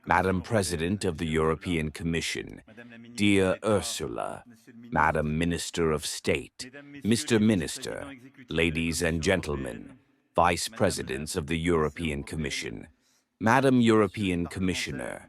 Madam President of the European Commission, dear Ursula, Madam Minister of State, Mr. Minister, ladies and gentlemen, Vice Presidents of the European Commission, Madam European Commissioner,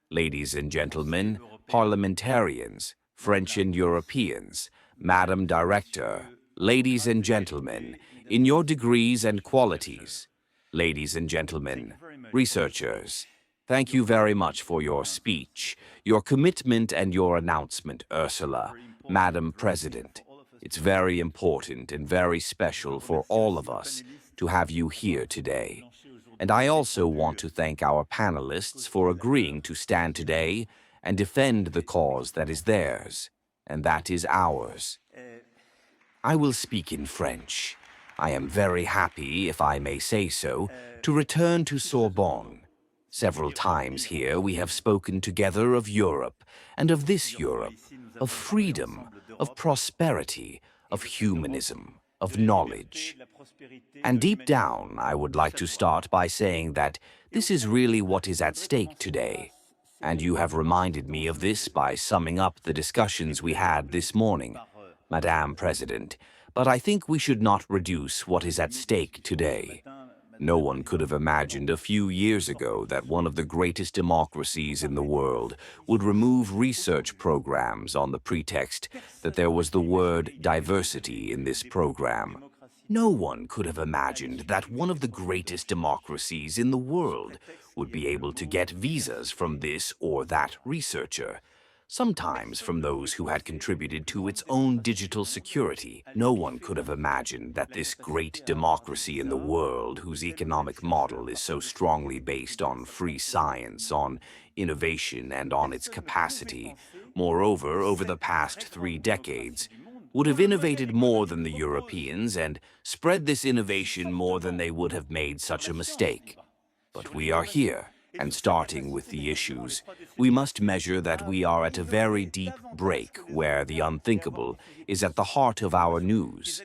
ladies and gentlemen, parliamentarians, French and Europeans, Madam Director, ladies and gentlemen, in your degrees and qualities, ladies and gentlemen, researchers, thank you very much for your speech, your commitment and your announcement, Ursula, Madam President. It's very important and very special for all of us to have you here today. And I also want to thank our panelists for agreeing to stand today and defend the cause that is theirs, and that is ours. I will speak in French. I am very happy, if I may say so, to return to Sorbonne. Several times here we have spoken together of Europe, and of this Europe, of freedom, of prosperity, of humanism, of knowledge. And deep down, I would like to start by saying that this is really what is at stake today. And you have reminded me of this by summing up the discussions we had this morning, Madame President, but I think we should not reduce what is at stake today. No one could have imagined a few years ago that one of the greatest democracies in the world would remove research programs on the pretext that there was the word diversity in this program. No one could have imagined that one of the greatest democracies in the world would be able to get visas from this or that researcher, sometimes from those who had contributed to its own digital security. No one could have imagined that this great democracy in the world, whose economic model is so strongly based on free science, on innovation, and on its capacity, moreover, over the past 3 decades, would have innovated more than the Europeans and spread this innovation more than they would have made such a mistake. But we are here. And starting with the issues, we must measure that we are at a very deep break where the unthinkable is at the heart of our news.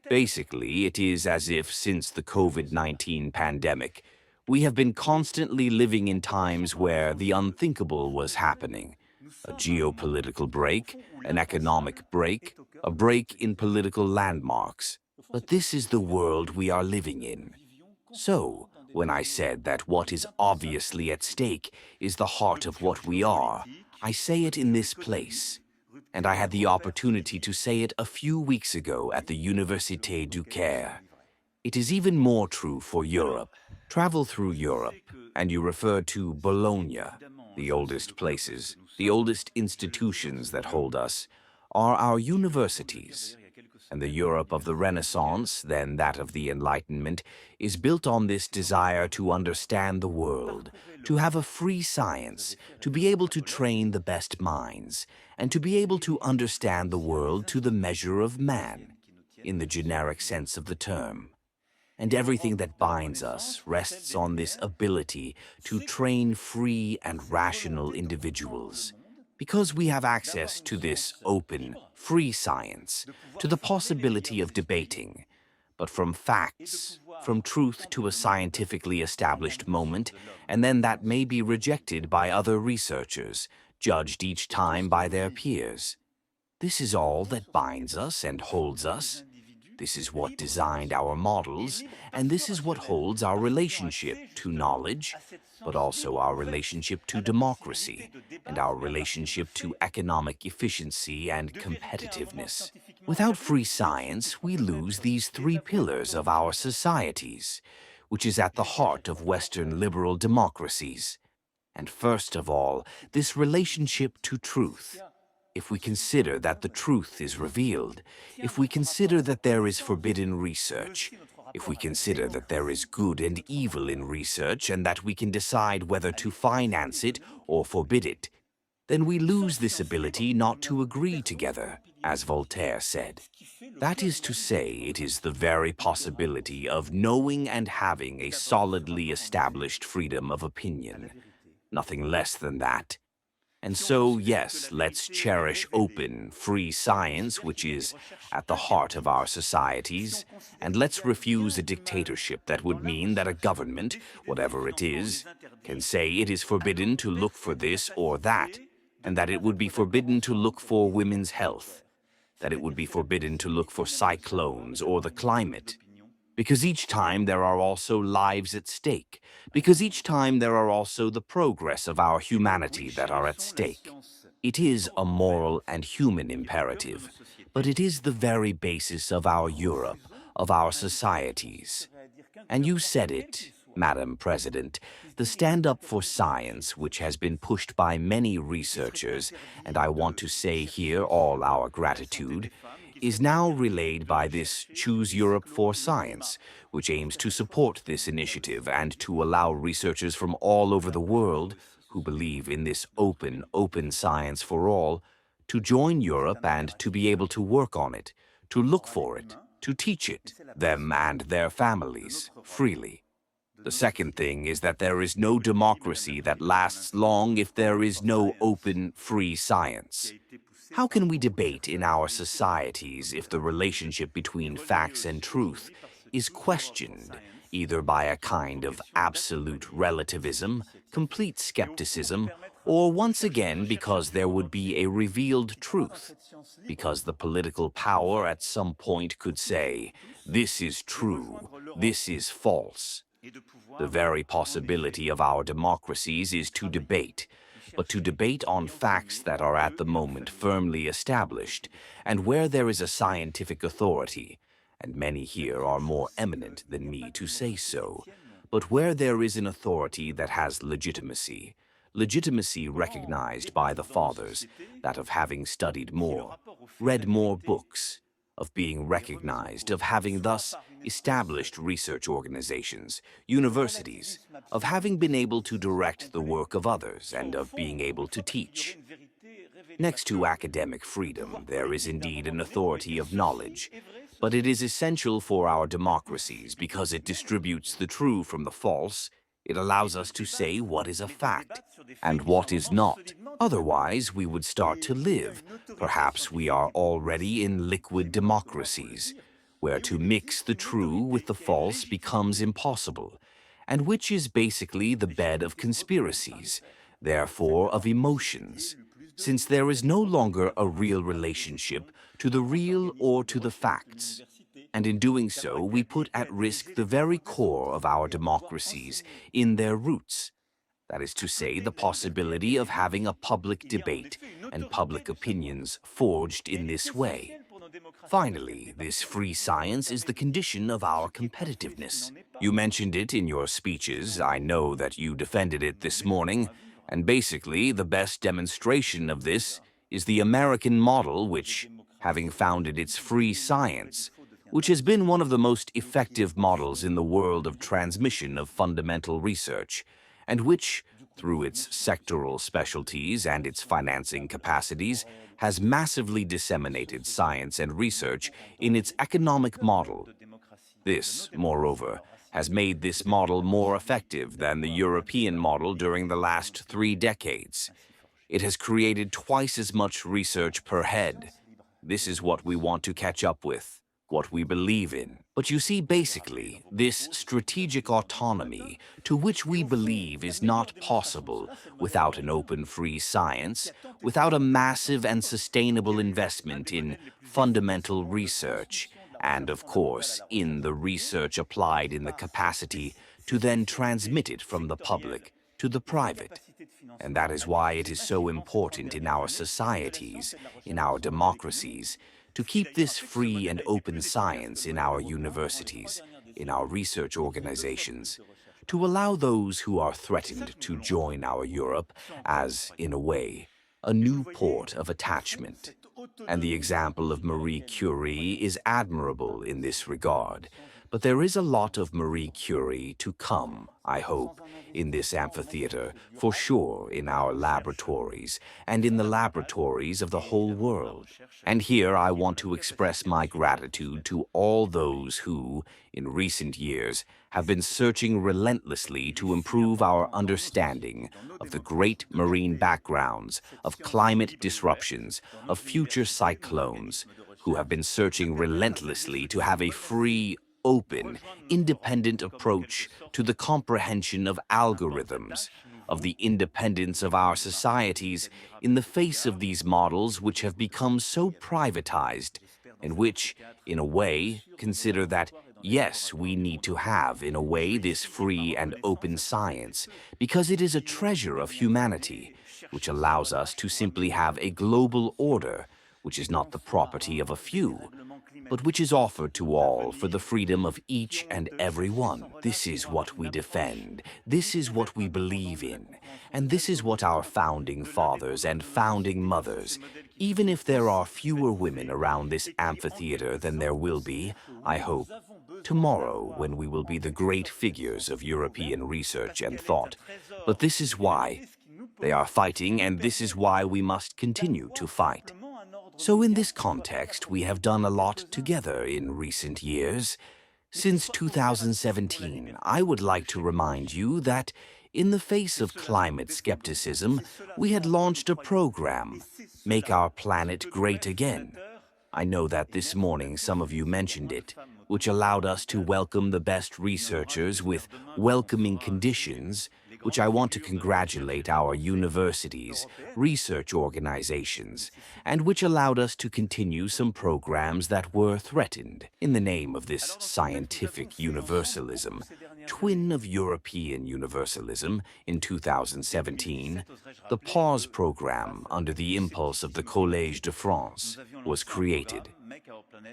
Basically, it is as if since the COVID-19 pandemic, we have been constantly living in times where the unthinkable was happening. A geopolitical break, an economic break, a break in political landmarks. But this is the world we are living in. So, when I said that what is obviously at stake is the heart of what we are, I say it in this place. And I had the opportunity to say it a few weeks ago at the Université du Caire. It is even more true for Europe. Travel through Europe, and you refer to Bologna, the oldest places, the oldest institutions that hold us, are our universities. And the Europe of the Renaissance, then that of the Enlightenment, is built on this desire to understand the world, to have a free science, to be able to train the best minds, and to be able to understand the world to the measure of man, in the generic sense of the term. And everything that binds us rests on this ability to train free and rational individuals. Because we have access to this open, free science, to the possibility of debating, but from facts, from truth to a scientifically established moment, and then that may be rejected by other researchers, judged each time by their peers. This is all that binds us and holds us. This is what designed our models, and this is what holds our relationship to knowledge, but also our relationship to democracy, and our relationship to economic efficiency and competitiveness. Without free science, we lose these 3 pillars of our societies, which is at the heart of Western liberal democracies. And first of all, this relationship to truth. If we consider that the truth is revealed, if we consider that there is forbidden research, if we consider that there is good and evil in research and that we can decide whether to finance it or forbid it, then we lose this ability not to agree together, as Voltaire said. That is to say, it is the very possibility of knowing and having a solidly established freedom of opinion. Nothing less than that. And so, yes, let's cherish open, free science, which is at the heart of our societies, and let's refuse a dictatorship that would mean that a government, whatever it is, can say it is forbidden to look for this or that, and that it would be forbidden to look for women's health, that it would be forbidden to look for cyclones or the climate, because each time there are also lives at stake, because each time there are also the progress of our humanity that are at stake. It is a moral and human imperative, but it is the very basis of our Europe, of our societies. And you said it, Madam President, the stand-up for science, which has been pushed by many researchers, and I want to say here all our gratitude, is now relayed by this Choose Europe for Science, which aims to support this initiative and to allow researchers from all over the world who believe in this open science for all to join Europe and to be able to work on it, to look for it, to teach it, them and their families, freely. The second thing is that there is no democracy that lasts long if there is no open, free science. How can we debate in our societies if the relationship between facts and truth is questioned either by a kind of absolute relativism, complete skepticism, or once again because there would be a revealed truth, because the political power at some point could say, this is true, this is false. The very possibility of our democracies is to debate, but to debate on facts that are at the moment firmly established, and where there is a scientific authority, and many here are more eminent than me to say so, but where there is an authority that has legitimacy recognized by the fathers, that of having studied more, read more books, of being recognized, of having thus established research organizations, universities, of having been able to direct the work of others, and of being able to teach. Next to academic freedom, there is indeed an authority of knowledge, but it is essential for our democracies because it distributes the true from the false. It allows us to say what is a fact and what is not. Otherwise, we would start to live. Perhaps we are already in liquid democracies, where to mix the true with the false becomes impossible, and which is basically the bed of conspiracies, therefore of emotions, since there is no longer a real relationship to the real or to the facts. And in doing so, we put at risk the very core of our democracies in their roots. That is to say, the possibility of having a public debate and public opinions forged in this way. Finally, this free science is the condition of our competitiveness. You mentioned it in your speeches. I know that you defended it this morning, and basically the best demonstration of this is the American model which, having founded its free science, which has been one of the most effective models in the world of transmission of fundamental research, and which, through its sectoral specialties and its financing capacities, has massively disseminated science and research in its economic model. This, moreover, has made this model more effective than the European model during the last 3 decades. It has created twice as much research per head. This is what we want to catch up with, what we believe in. But you see, basically, this strategic autonomy, to which we believe is not possible without an open free science, without a massive and sustainable investment in fundamental research, and of course, in the research applied in the capacity to then transmit it from the public to the private. And that is why it is so important in our societies, in our democracies, to keep this free and open science in our universities, in our research organizations, to allow those who are threatened to join our Europe as, in a way, a new port of attachment. And the example of Marie Curie is admirable in this regard. But there is a lot of Marie Curie to come, I hope, in this amphitheater, for sure in our laboratories, and in the laboratories of the whole world. And here I want to express my gratitude to all those who, in recent years, have been searching relentlessly to improve our understanding of the great marine backgrounds, of climate disruptions, of future cyclones, who have been searching relentlessly to have a free, open, independent approach to the comprehension of algorithms, of the independence of our societies in the face of these models which have become so privatized, and which, in a way, consider that, yes, we need to have, in a way, this free and open science, because it is a treasure of humanity, which allows us to simply have a global order, which is not the property of a few, but which is offered to all for the freedom of each and every one. This is what we defend, this is what we believe in, and this is what our founding fathers and founding mothers, even if there are fewer women around this amphitheater than there will be, I hope, tomorrow when we will be the great figures of European research and thought. But this is why they are fighting, and this is why we must continue to fight. So in this context, we have done a lot together in recent years. Since 2017, I would like to remind you that in the face of climate skepticism, we had launched a program, Make Our Planet Great Again. I know that this morning some of you mentioned it, which allowed us to welcome the best researchers with welcoming conditions, which I want to congratulate our universities, research organizations, and which allowed us to continue some programs that were threatened in the name of this scientific universalism, twin of European universalism. In 2017, the PAUSE program, under the impulse of the Collège de France, was created.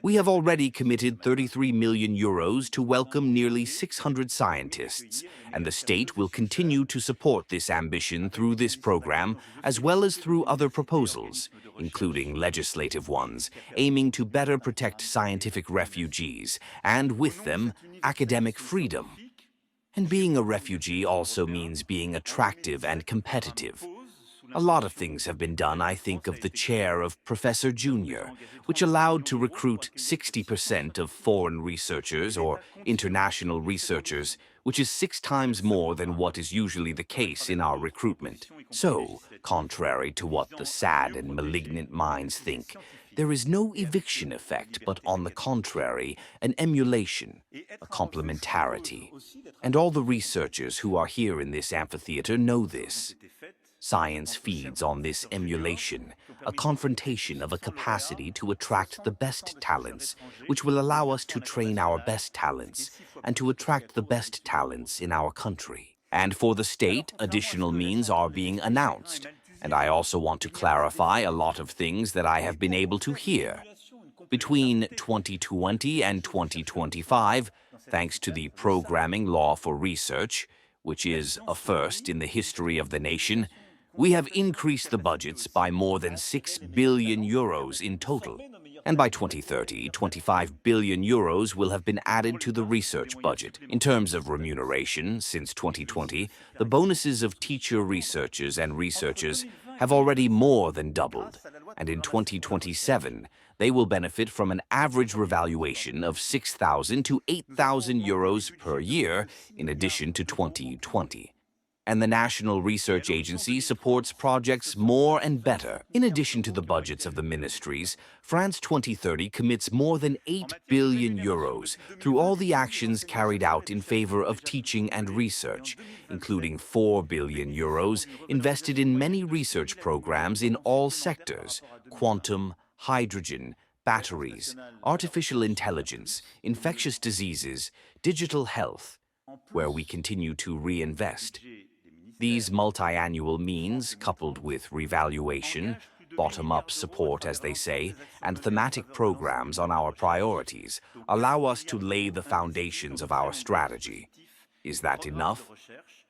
We have already committed 33 million euros to welcome nearly 600 scientists, and the state will continue to support this ambition through this program, as well as through other proposals, including legislative ones, aiming to better protect scientific refugees, and with them, academic freedom. And being a refugee also means being attractive and competitive. A lot of things have been done. I think of the chair of Professor Junior, which allowed to recruit 60% of foreign researchers or international researchers, which is 6 times more than what is usually the case in our recruitment. So, contrary to what the sad and malignant minds think, there is no eviction effect, but on the contrary, an emulation, a complementarity. And all the researchers who are here in this amphitheater know this. Science feeds on this emulation, a confrontation of a capacity to attract the best talents, which will allow us to train our best talents and to attract the best talents in our country. And for the state, additional means are being announced. And I also want to clarify a lot of things that I have been able to hear. Between 2020 and 2025, thanks to the Programming Law for Research, which is a first in the history of the nation, we have increased the budgets by more than 6 billion euros in total. And by 2030, 25 billion euros will have been added to the research budget. In terms of remuneration, since 2020, the bonuses of teacher researchers and researchers have already more than doubled. And in 2027, they will benefit from an average revaluation of 6,000 to 8,000 euros per year, in addition to 2020. And the National Research Agency supports projects more and better. In addition to the budgets of the ministries, France 2030 commits more than 8 billion euros through all the actions carried out in favor of teaching and research, including 4 billion euros invested in many research programs in all sectors: quantum, hydrogen, batteries, artificial intelligence, infectious diseases, digital health, where we continue to reinvest. These multi-annual means, coupled with revaluation, bottom-up support, as they say, and thematic programs on our priorities, allow us to lay the foundations of our strategy. Is that enough?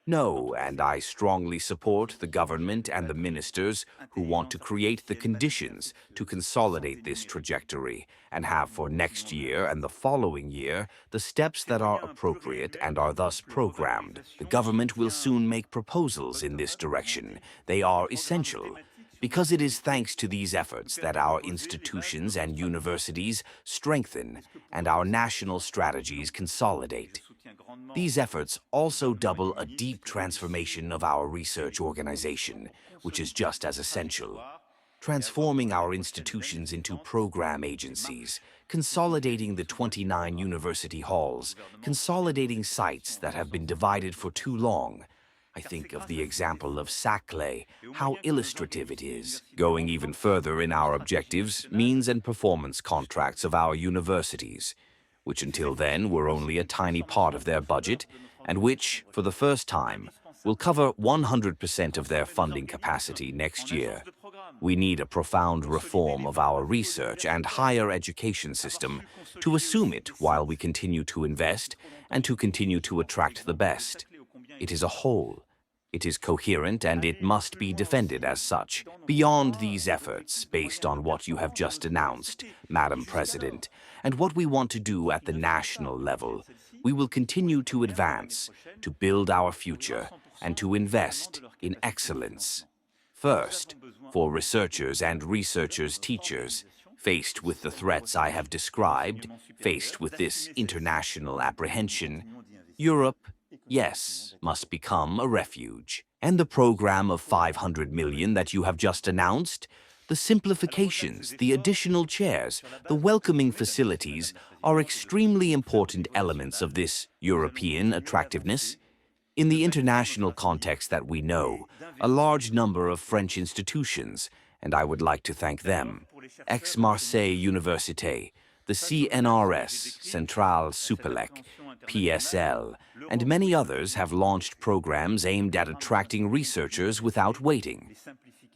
No, and I strongly support the government and the ministers who want to create the conditions to consolidate this trajectory and have for next year and the following year the steps that are appropriate and are thus programmed. The government will soon make proposals in this direction. They are essential, because it is thanks to these efforts that our institutions and universities strengthen and our national strategies consolidate. These efforts also double a deep transformation of our research organization, which is just as essential. transforming our institutions into program agencies, consolidating the 29 university halls, consolidating sites that have been divided for too long. I think of the example of Saclay, how illustrative it is. Going even further in our objectives, means and performance contracts of our universities, which until then were only a tiny part of their budget, and which, for the first time, will cover 100% of their funding capacity next year. We need a profound reform of our research and higher education system to assume it while we continue to invest and to continue to attract the best. It is a whole. It is coherent and it must be defended as such. Beyond these efforts, based on what you have just announced, Madam President, and what we want to do at the national level, we will continue to advance, to build our future, and to invest in excellence. First, for researchers and researchers' teachers, faced with the threats I have described, faced with this international apprehension, Europe, yes, must become a refuge. And the program of 500 million that you have just announced, the simplifications, the additional chairs, the welcoming facilities are extremely important elements of this European attractiveness. In the international context that we know, a large number of French institutions, and I would like to thank them, Aix-Marseille Université, the CNRS, Centrale Supélec, PSL, and many others have launched programs aimed at attracting researchers without waiting.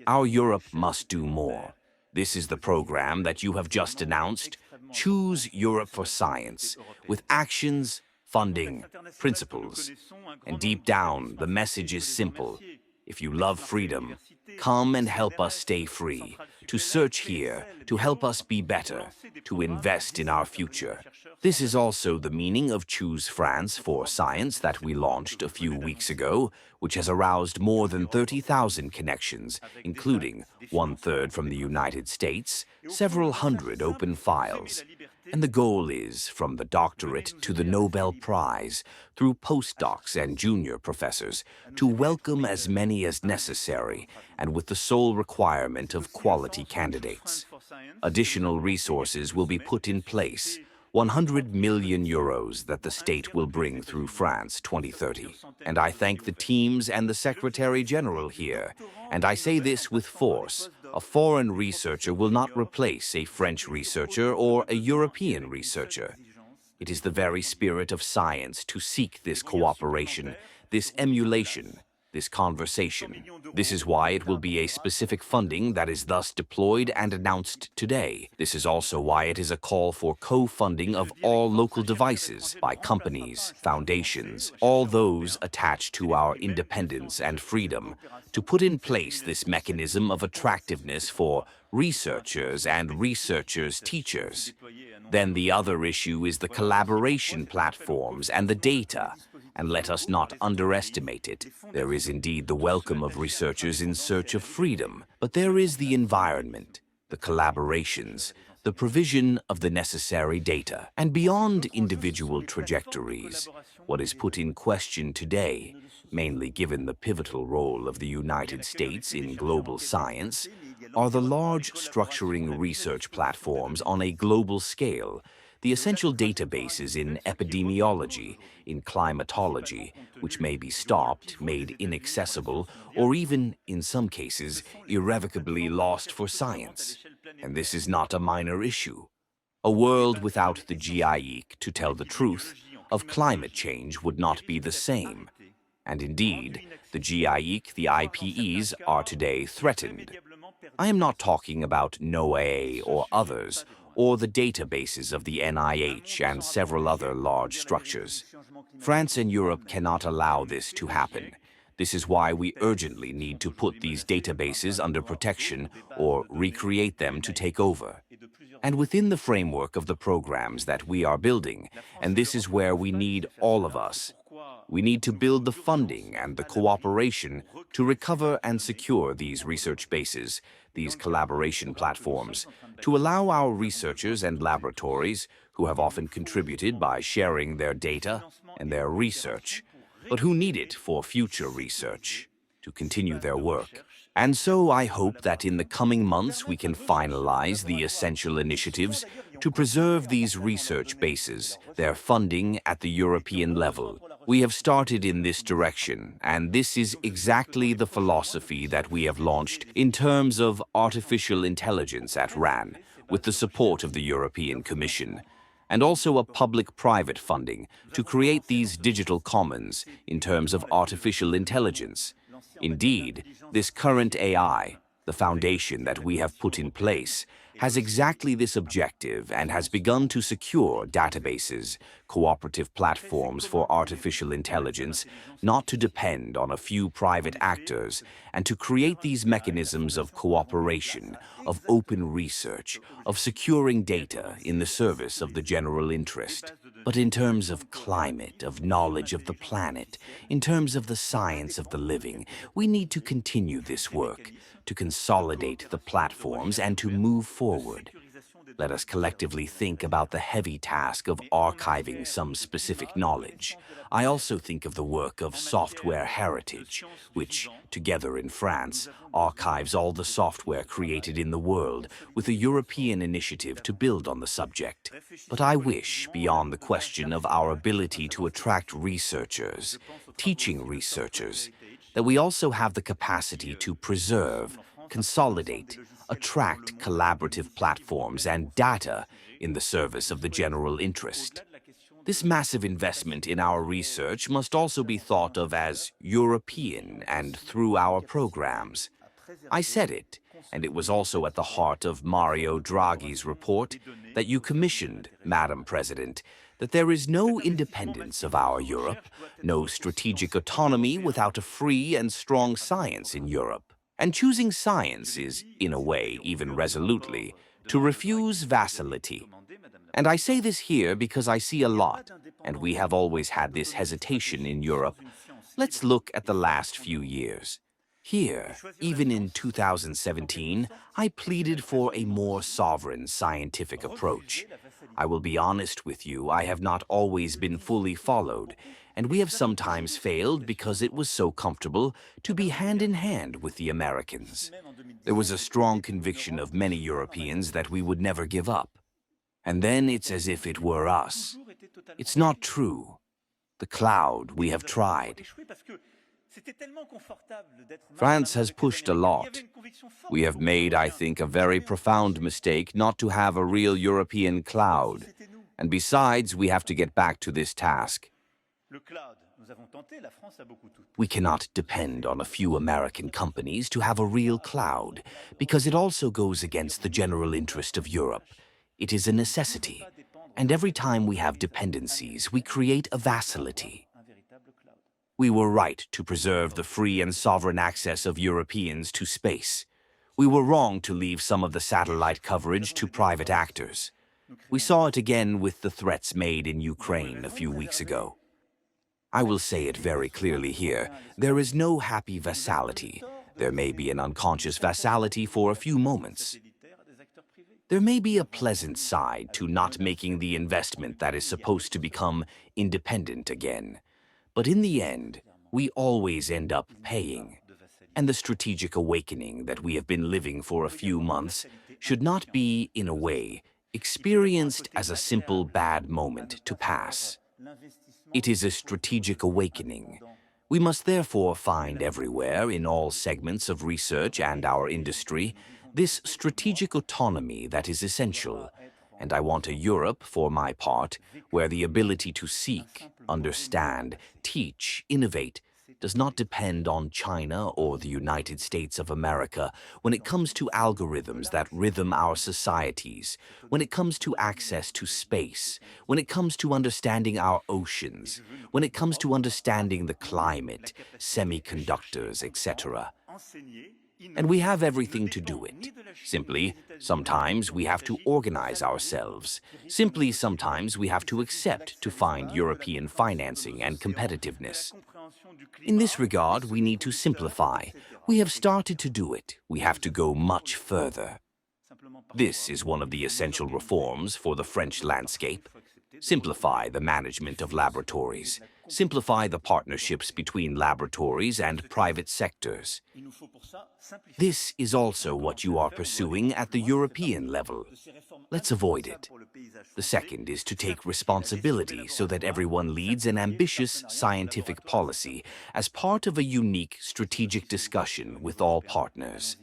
Our Europe must do more. This is the program that you have just announced. Choose Europe for Science, with actions, funding, principles. And deep down, the message is simple. If you love freedom, come and help us stay free, to search here, to help us be better, to invest in our future. This is also the meaning of Choose France for Science that we launched a few weeks ago, which has aroused more than 30,000 connections, including 1/3 from the United States, several hundred open files. And the goal is, from the doctorate to the Nobel Prize, through postdocs and junior professors, to welcome as many as necessary, and with the sole requirement of quality candidates. Additional resources will be put in place, 100 million euros that the state will bring through France 2030. And I thank the teams and the Secretary General here, and I say this with force. A foreign researcher will not replace a French researcher or a European researcher. It is the very spirit of science to seek this cooperation, this emulation, this conversation. This is why it will be a specific funding that is thus deployed and announced today. This is also why it is a call for co-funding of all local devices by companies, foundations, all those attached to our independence and freedom, to put in place this mechanism of attractiveness for researchers and researchers' teachers. Then the other issue is the collaboration platforms and the data. And let us not underestimate it. There is indeed the welcome of researchers in search of freedom, but there is the environment, the collaborations, the provision of the necessary data. And beyond individual trajectories, what is put in question today, mainly given the pivotal role of the United States in global science, are the large structuring research platforms on a global scale, the essential databases in epidemiology, in climatology, which may be stopped, made inaccessible, or even, in some cases, irrevocably lost for science. And this is not a minor issue. A world without the GIEC, to tell the truth, of climate change would not be the same. And indeed, the GIEC, the IPEs, are today threatened. I am not talking about NOAA or others, or the databases of the NIH and several other large structures. France and Europe cannot allow this to happen. This is why we urgently need to put these databases under protection or recreate them to take over. And within the framework of the programs that we are building, and this is where we need all of us, we need to build the funding and the cooperation to recover and secure these research bases, these collaboration platforms, to allow our researchers and laboratories, who have often contributed by sharing their data and their research, but who need it for future research. to continue their work. And so I hope that in the coming months we can finalize the essential initiatives to preserve these research bases, their funding at the European level. We have started in this direction, and this is exactly the philosophy that we have launched in terms of artificial intelligence at RAN, with the support of the European Commission, and also a public-private funding to create these digital commons in terms of artificial intelligence. Indeed, this current AI, the foundation that we have put in place, has exactly this objective and has begun to secure databases, cooperative platforms for artificial intelligence, not to depend on a few private actors, and to create these mechanisms of cooperation, of open research, of securing data in the service of the general interest. But in terms of climate, of knowledge of the planet, in terms of the science of the living, we need to continue this work, to consolidate the platforms and to move forward. Let us collectively think about the heavy task of archiving some specific knowledge. I also think of the work of software heritage, which, together in France, archives all the software created in the world with a European initiative to build on the subject. But I wish, beyond the question of our ability to attract researchers, teaching researchers, that we also have the capacity to preserve, consolidate, attract collaborative platforms and data in the service of the general interest. This massive investment in our research must also be thought of as European and through our programs. I said it, and it was also at the heart of Mario Draghi's report that you commissioned, Madam President, that there is no independence of our Europe, no strategic autonomy without a free and strong science in Europe. And choosing science is, in a way, even resolutely, to refuse vassality. And I say this here because I see a lot, and we have always had this hesitation in Europe. Let's look at the last few years. Here, even in 2017, I pleaded for a more sovereign scientific approach. I will be honest with you, I have not always been fully followed, and we have sometimes failed because it was so comfortable to be hand in hand with the Americans. There was a strong conviction of many Europeans that we would never give up. And then it's as if it were us. It's not true. The cloud, we have tried. France has pushed a lot. We have made, I think, a very profound mistake not to have a real European cloud. And besides, we have to get back to this task. We cannot depend on a few American companies to have a real cloud, because it also goes against the general interest of Europe. It is a necessity. And every time we have dependencies, we create a vassality. We were right to preserve the free and sovereign access of Europeans to space. We were wrong to leave some of the satellite coverage to private actors. We saw it again with the threats made in Ukraine a few weeks ago. I will say it very clearly here. There is no happy vassality. There may be an unconscious vassality for a few moments. There may be a pleasant side to not making the investment that is supposed to become independent again. But in the end, we always end up paying. And the strategic awakening that we have been living for a few months should not be, in a way, experienced as a simple bad moment to pass. It is a strategic awakening. We must therefore find everywhere, in all segments of research and our industry, this strategic autonomy that is essential. And I want a Europe, for my part, where the ability to seek, understand, teach, innovate does not depend on China or the United States of America when it comes to algorithms that rhythm our societies, when it comes to access to space, when it comes to understanding our oceans, when it comes to understanding the climate, semiconductors, etc. And we have everything to do it. Simply, sometimes we have to organize ourselves. Simply, sometimes we have to accept to find European financing and competitiveness. In this regard, we need to simplify. We have started to do it. We have to go much further. This is one of the essential reforms for the French landscape. Simplify the management of laboratories. simplify the partnerships between laboratories and private sectors. This is also what you are pursuing at the European level. Let's avoid it. The second is to take responsibility so that everyone leads an ambitious scientific policy as part of a unique strategic discussion with all partners.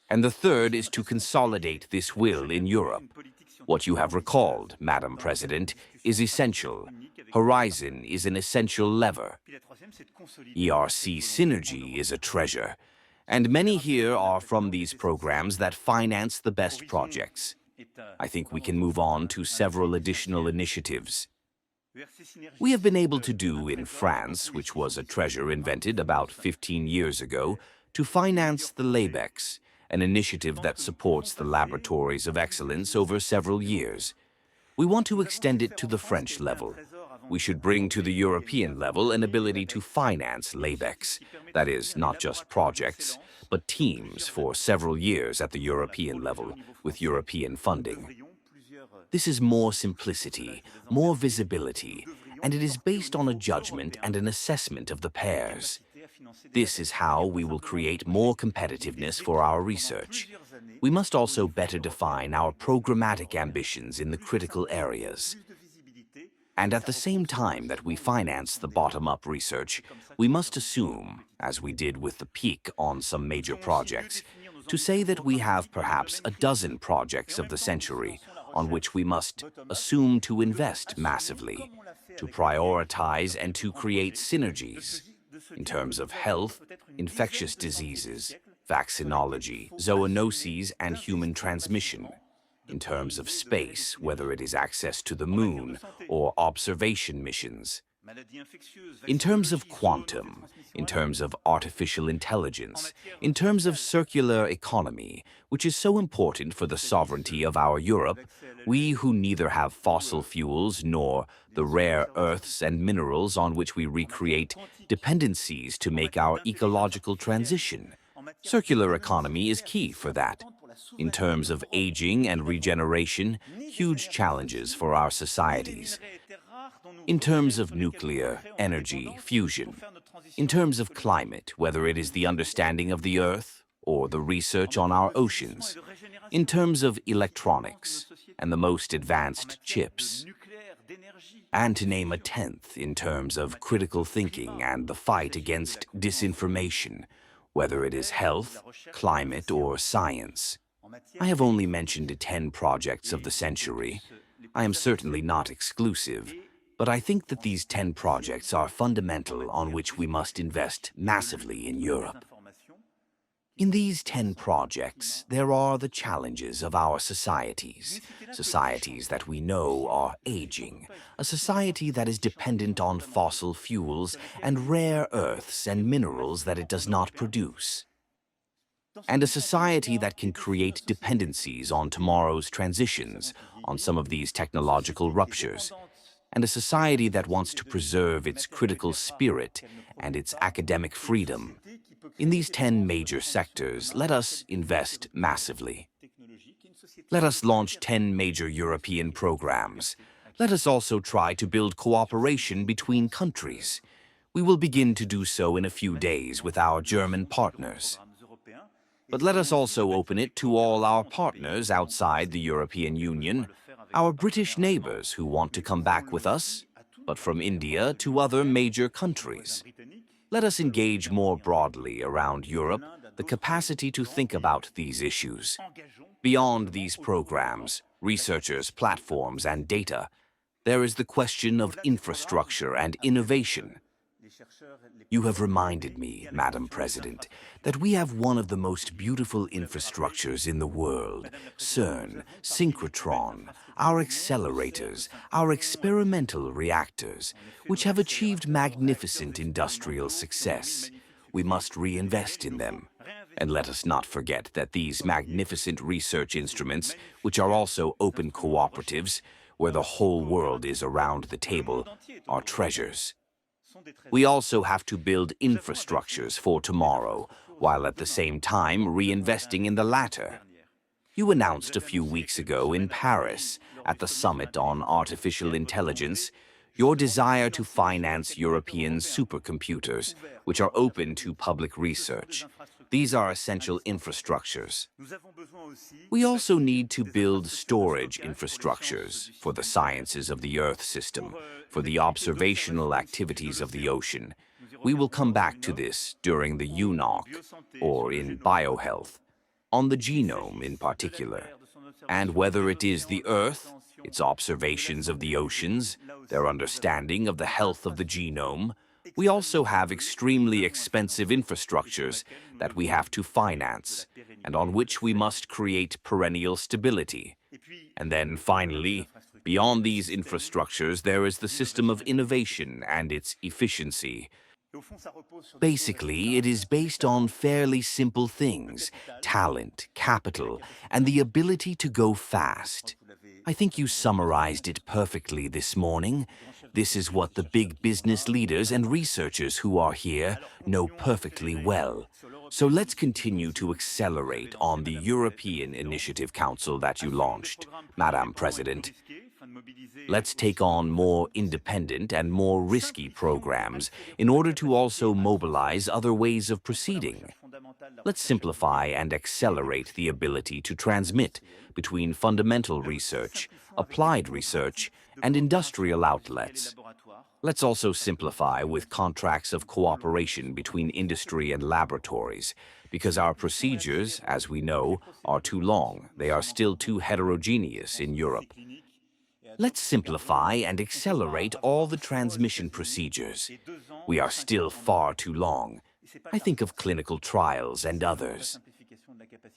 And the third is to consolidate this will in Europe. What you have recalled, Madam President, is essential. Horizon is an essential lever. ERC synergy is a treasure. And many here are from these programs that finance the best projects. I think we can move on to several additional initiatives. We have been able to do in France, which was a treasure invented about 15 years ago, to finance the LABEX, an initiative that supports the laboratories of excellence over several years. We want to extend it to the French level. We should bring to the European level an ability to finance LABEX, that is, not just projects, but teams for several years at the European level, with European funding. This is more simplicity, more visibility, and it is based on a judgment and an assessment of the pairs. This is how we will create more competitiveness for our research. We must also better define our programmatic ambitions in the critical areas. And at the same time that we finance the bottom-up research, we must assume, as we did with the peak on some major projects, to say that we have perhaps a dozen projects of the century on which we must assume to invest massively, to prioritize and to create synergies in terms of health, infectious diseases, vaccinology, zoonoses, and human transmission, in terms of space, whether it is access to the moon or observation missions, in terms of quantum, in terms of artificial intelligence, in terms of circular economy, which is so important for the sovereignty of our Europe, we who neither have fossil fuels nor the rare earths and minerals on which we recreate dependencies to make our ecological transition. Circular economy is key for that. In terms of aging and regeneration, huge challenges for our societies. In terms of nuclear, energy, fusion. In terms of climate, whether it is the understanding of the Earth or the research on our oceans. In terms of electronics and the most advanced chips. And to name a tenth, in terms of critical thinking and the fight against disinformation, whether it is health, climate, or science. I have only mentioned 10 projects of the century. I am certainly not exclusive, but I think that these 10 projects are fundamental on which we must invest massively in Europe. In these 10 projects, there are the challenges of our societies, societies that we know are aging, a society that is dependent on fossil fuels and rare earths and minerals that it does not produce, and a society that can create dependencies on tomorrow's transitions, on some of these technological ruptures, and a society that wants to preserve its critical spirit and its academic freedom. In these 10 major sectors, let us invest massively. Let us launch 10 major European programs. Let us also try to build cooperation between countries. We will begin to do so in a few days with our German partners. But let us also open it to all our partners outside the European Union, our British neighbors who want to come back with us, but from India to other major countries. Let us engage more broadly around Europe the capacity to think about these issues. Beyond these programs, researchers, platforms, and data, there is the question of infrastructure and innovation. You have reminded me, Madam President, that we have one of the most beautiful infrastructures in the world, CERN, synchrotron, our accelerators, our experimental reactors, which have achieved magnificent industrial success. We must reinvest in them. And let us not forget that these magnificent research instruments, which are also open cooperatives, where the whole world is around the table, are treasures. We also have to build infrastructures for tomorrow, while at the same time reinvesting in the latter. You announced a few weeks ago in Paris, at the Summit on Artificial Intelligence, your desire to finance European supercomputers, which are open to public research. These are essential infrastructures. We also need to build storage infrastructures for the sciences of the Earth system, for the observational activities of the ocean. We will come back to this during the UNOC, or in biohealth, on the genome in particular. And whether it is the Earth, its observations of the oceans, their understanding of the health of the genome, we also have extremely expensive infrastructures that we have to finance, and on which we must create perennial stability. And then finally, beyond these infrastructures, there is the system of innovation and its efficiency. Basically, it is based on fairly simple things: talent, capital, and the ability to go fast. I think you summarized it perfectly this morning. This is what the big business leaders and researchers who are here know perfectly well. So let's continue to accelerate on the European Initiative Council that you launched, Madam President. Let's take on more independent and more risky programs in order to also mobilize other ways of proceeding. Let's simplify and accelerate the ability to transmit between fundamental research, applied research, and industrial outlets. Let's also simplify with contracts of cooperation between industry and laboratories, because our procedures, as we know, are too long. They are still too heterogeneous in Europe. Let's simplify and accelerate all the transmission procedures. We are still far too long. I think of clinical trials and others.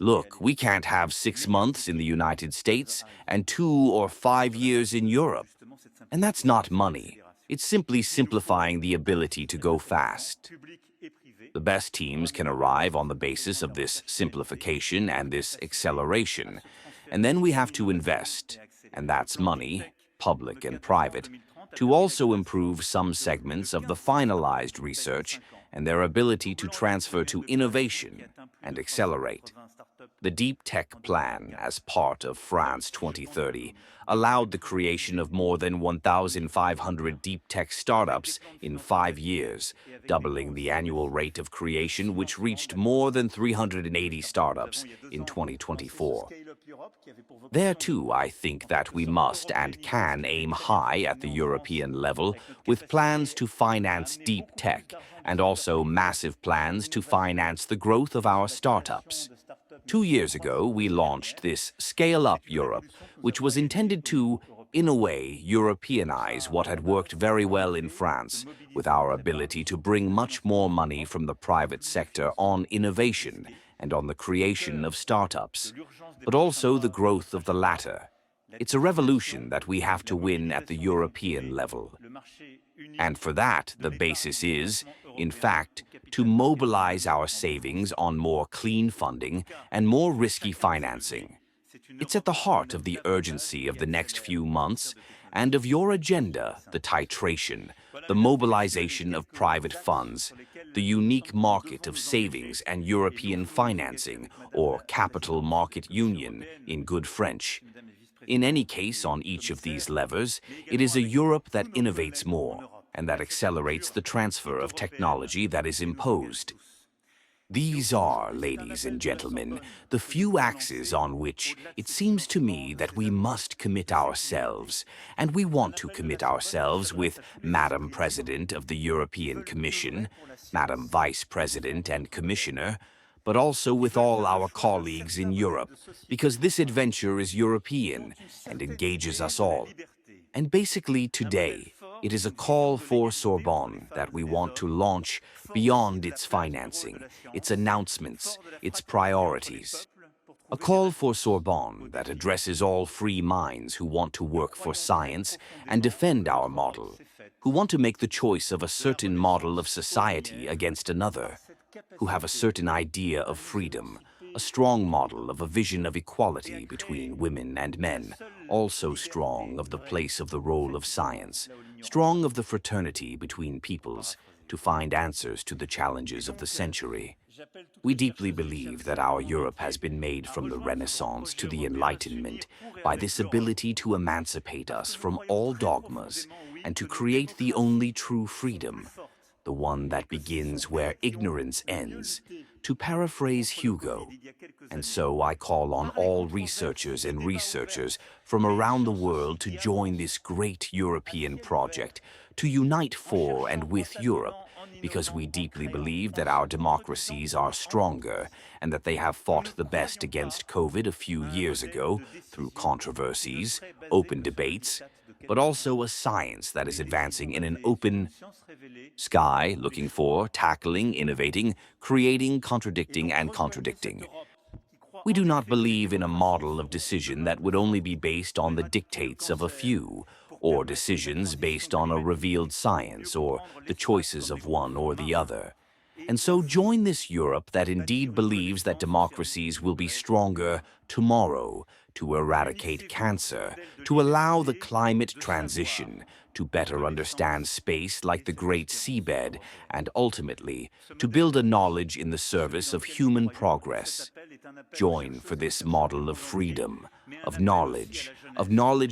Look, we can't have 6 months in the United States and 2 or 5 years in Europe. And that's not money. It's simply simplifying the ability to go fast. The best teams can arrive on the basis of this simplification and this acceleration. And then we have to invest, and that's money, public and private, to also improve some segments of the finalized research and their ability to transfer to innovation and accelerate. The Deep Tech Plan, as part of France 2030, allowed the creation of more than 1,500 deep tech startups in 5 years, doubling the annual rate of creation, which reached more than 380 startups in 2024. There too, I think that we must and can aim high at the European level with plans to finance deep tech and also massive plans to finance the growth of our startups. 2 years ago, we launched this Scale Up Europe, which was intended to, in a way, Europeanize what had worked very well in France, with our ability to bring much more money from the private sector on innovation and on the creation of startups, but also the growth of the latter. It's a revolution that we have to win at the European level. And for that, the basis is, in fact, to mobilize our savings on more clean funding and more risky financing. It's at the heart of the urgency of the next few months and of your agenda, the titration, the mobilization of private funds, the unique market of savings and European financing, or capital market union in good French. In any case, on each of these levers, it is a Europe that innovates more and that accelerates the transfer of technology that is imposed. These are, ladies and gentlemen, the few axes on which it seems to me that we must commit ourselves, and we want to commit ourselves with Madam President of the European Commission, Madam Vice President and Commissioner, but also with all our colleagues in Europe, because this adventure is European and engages us all. And basically today, it is a call for Sorbonne that we want to launch beyond its financing, its announcements, its priorities. A call for Sorbonne that addresses all free minds who want to work for science and defend our model, who want to make the choice of a certain model of society against another, who have a certain idea of freedom, a strong model of a vision of equality between women and men, also strong of the place of the role of science, strong of the fraternity between peoples, to find answers to the challenges of the century. We deeply believe that our Europe has been made from the Renaissance to the Enlightenment by this ability to emancipate us from all dogmas and to create the only true freedom, the one that begins where ignorance ends, to paraphrase Hugo. And so I call on all researchers and researchers from around the world to join this great European project, to unite for and with Europe, because we deeply believe that our democracies are stronger and that they have fought the best against COVID a few years ago through controversies, open debates, but also a science that is advancing in an open sky, looking for, tackling, innovating, creating, contradicting, and contradicting. We do not believe in a model of decision that would only be based on the dictates of a few, or decisions based on a revealed science or the choices of one or the other. And so join this Europe that indeed believes that democracies will be stronger tomorrow to eradicate cancer, to allow the climate transition, to better understand space like the great seabed, and ultimately to build a knowledge in the service of human progress. Join for this model of freedom, of knowledge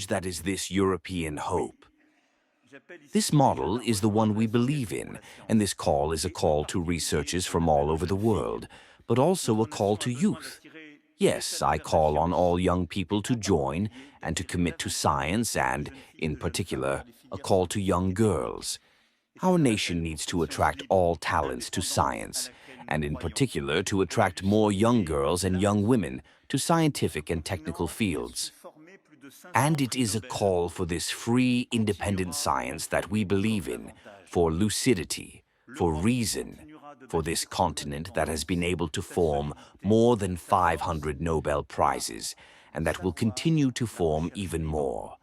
that is this European hope. This model is the one we believe in, and this call is a call to researchers from all over the world, but also a call to youth. Yes, I call on all young people to join and to commit to science and, in particular, a call to young girls. Our nation needs to attract all talents to science, and in particular to attract more young girls and young women to scientific and technical fields. And it is a call for this free, independent science that we believe in, for lucidity, for reason, for this continent that has been able to form more than 500 Nobel Prizes, and that will continue to form even more.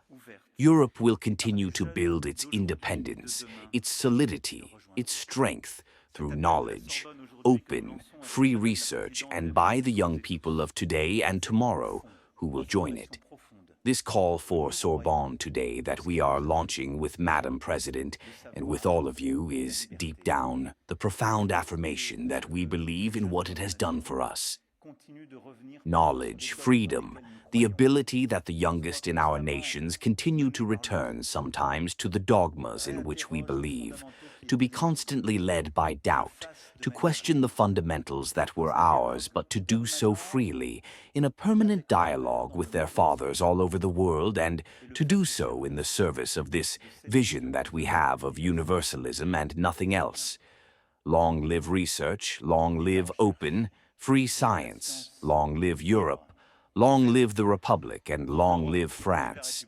Europe will continue to build its independence, its solidity, its strength, through knowledge, open, free research, and by the young people of today and tomorrow who will join it. This call for Sorbonne today that we are launching with Madam President and with all of you is, deep down, the profound affirmation that we believe in what it has done for us. Knowledge, freedom, the ability that the youngest in our nations continue to return sometimes to the dogmas in which we believe, to be constantly led by doubt, to question the fundamentals that were ours, but to do so freely, in a permanent dialogue with their fathers all over the world, and to do so in the service of this vision that we have of universalism and nothing else. Long live research, long live open, free science, long live Europe, long live the Republic, and long live France.